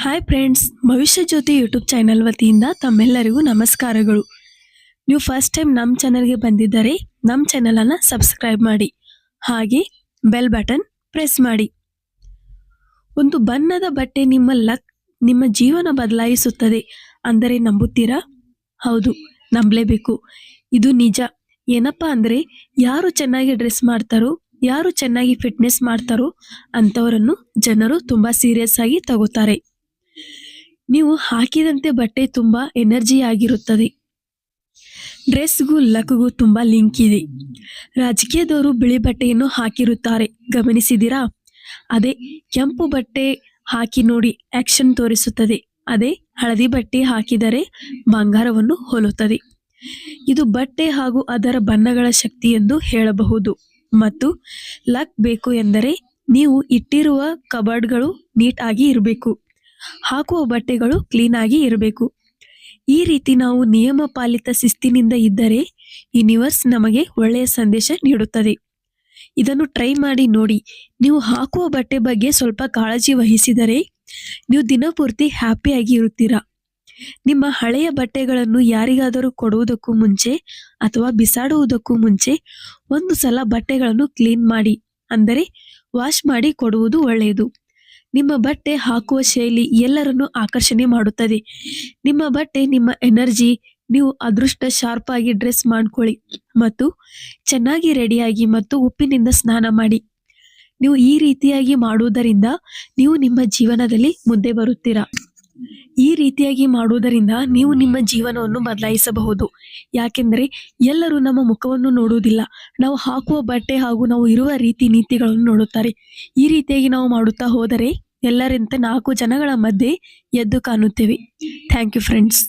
Hi friends, ಭವಿಷ್ಯ ಜ್ಯೋತಿ YouTube channel ವತಿಯಿಂದ ತಮ್ಮೆಲ್ಲರಿಗೂ ನಮಸ್ಕಾರಗಳು. ನೀವು ಫಸ್ಟ್ ಟೈಮ್ ನಮ್ಮ ಚಾನಲ್ಗೆ ಬಂದಿದ್ದರೆ ನಮ್ಮ ಚಾನಲನ್ನು ಸಬ್ಸ್ಕ್ರೈಬ್ ಮಾಡಿ, ಹಾಗೆ ಬೆಲ್ ಬಟನ್ ಪ್ರೆಸ್ ಮಾಡಿ. ಒಂದು ಬಣ್ಣದ ಬಟ್ಟೆ ನಿಮ್ಮ ಜೀವನ ಬದಲಾಯಿಸುತ್ತದೆ ಅಂದರೆ ನಂಬುತ್ತೀರಾ? ಹೌದು, ನಂಬಲೇಬೇಕು. ಇದು ನಿಜ. ಏನಪ್ಪ ಅಂದರೆ, ಯಾರು ಚೆನ್ನಾಗಿ ಡ್ರೆಸ್ ಮಾಡ್ತಾರೋ, ಯಾರು ಚೆನ್ನಾಗಿ ಫಿಟ್ನೆಸ್ ಮಾಡ್ತಾರೋ ಅಂಥವರನ್ನು ಜನರು ತುಂಬ ಸೀರಿಯಸ್ ಆಗಿ ತಗೋತಾರೆ. ನೀವು ಹಾಕಿದಂತೆ ಬಟ್ಟೆ ತುಂಬಾ ಎನರ್ಜಿ ಆಗಿರುತ್ತದೆ. ಡ್ರೆಸ್ಗೂ ಲಕ್ಗೂ ತುಂಬಾ ಲಿಂಕ್ ಇದೆ. ರಾಜಕೀಯದವರು ಬಿಳಿ ಬಟ್ಟೆಯನ್ನು ಹಾಕಿರುತ್ತಾರೆ, ಗಮನಿಸಿದಿರಾ? ಅದೇ ಕೆಂಪು ಬಟ್ಟೆ ಹಾಕಿ ನೋಡಿ, ಆಕ್ಷನ್ ತೋರಿಸುತ್ತದೆ. ಅದೇ ಹಳದಿ ಬಟ್ಟೆ ಹಾಕಿದರೆ ಬಂಗಾರವನ್ನು ಹೋಲುತ್ತದೆ. ಇದು ಬಟ್ಟೆ ಹಾಗೂ ಅದರ ಬಣ್ಣಗಳ ಶಕ್ತಿ ಎಂದು ಹೇಳಬಹುದು. ಮತ್ತು ಲಕ್ ಬೇಕು ಎಂದರೆ ನೀವು ಇಟ್ಟಿರುವ ಕಬರ್ಡ್ಗಳು ನೀಟ್ ಆಗಿ ಇರಬೇಕು, ಹಾಕುವ ಬಟ್ಟೆಗಳು ಕ್ಲೀನ್ ಆಗಿ ಇರಬೇಕು. ಈ ರೀತಿ ನಾವು ನಿಯಮ ಪಾಲಿತ ಶಿಸ್ತಿನಿಂದ ಇದ್ದರೆ ಯೂನಿವರ್ಸ್ ನಮಗೆ ಒಳ್ಳೆಯ ಸಂದೇಶ ನೀಡುತ್ತದೆ. ಇದನ್ನು ಟ್ರೈ ಮಾಡಿ ನೋಡಿ. ನೀವು ಹಾಕುವ ಬಟ್ಟೆ ಬಗ್ಗೆ ಸ್ವಲ್ಪ ಕಾಳಜಿ ವಹಿಸಿದರೆ ನೀವು ದಿನಪೂರ್ತಿ ಹ್ಯಾಪಿಯಾಗಿ ಇರುತ್ತೀರಾ. ನಿಮ್ಮ ಹಳೆಯ ಬಟ್ಟೆಗಳನ್ನು ಯಾರಿಗಾದರೂ ಕೊಡುವುದಕ್ಕೂ ಮುಂಚೆ ಅಥವಾ ಬಿಸಾಡುವುದಕ್ಕೂ ಮುಂಚೆ ಒಂದು ಸಲ ಬಟ್ಟೆಗಳನ್ನು ಕ್ಲೀನ್ ಮಾಡಿ, ಅಂದರೆ ವಾಶ್ ಮಾಡಿ ಕೊಡುವುದು ಒಳ್ಳೆಯದು. ನಿಮ್ಮ ಬಟ್ಟೆ ಹಾಕುವ ಶೈಲಿ ಎಲ್ಲರನ್ನು ಆಕರ್ಷಣೆ ಮಾಡುತ್ತದೆ. ನಿಮ್ಮ ಬಟ್ಟೆ ನಿಮ್ಮ ಎನರ್ಜಿ. ನೀವು ಅದೃಷ್ಟ ಶಾರ್ಪ್ ಆಗಿ ಡ್ರೆಸ್ ಮಾಡ್ಕೊಳ್ಳಿ ಮತ್ತು ಚೆನ್ನಾಗಿ ರೆಡಿಯಾಗಿ ಮತ್ತು ಉಪ್ಪಿನಿಂದ ಸ್ನಾನ ಮಾಡಿ. ನೀವು ಈ ರೀತಿಯಾಗಿ ಮಾಡುವುದರಿಂದ ನೀವು ನಿಮ್ಮ ಜೀವನದಲ್ಲಿ ಮುಂದೆ ಬರುತ್ತೀರಾ. ಈ ರೀತಿಯಾಗಿ ಮಾಡುವುದರಿಂದ ನೀವು ನಿಮ್ಮ ಜೀವನವನ್ನು ಬದಲಾಯಿಸಬಹುದು. ಯಾಕೆಂದರೆ ಎಲ್ಲರೂ ನಮ್ಮ ಮುಖವನ್ನು ನೋಡುವುದಿಲ್ಲ, ನಾವು ಹಾಕುವ ಬಟ್ಟೆ ಹಾಗೂ ನಾವು ಇರುವ ರೀತಿ ನೀತಿಗಳನ್ನು ನೋಡುತ್ತಾರೆ. ಈ ರೀತಿಯಾಗಿ ನಾವು ಮಾಡುತ್ತಾ ಹೋದರೆ ಎಲ್ಲರಂತೆ 4 ಜನಗಳ ಮಧ್ಯೆ ಎದ್ದು ಕಾಣುತ್ತೇವೆ. Thank you friends.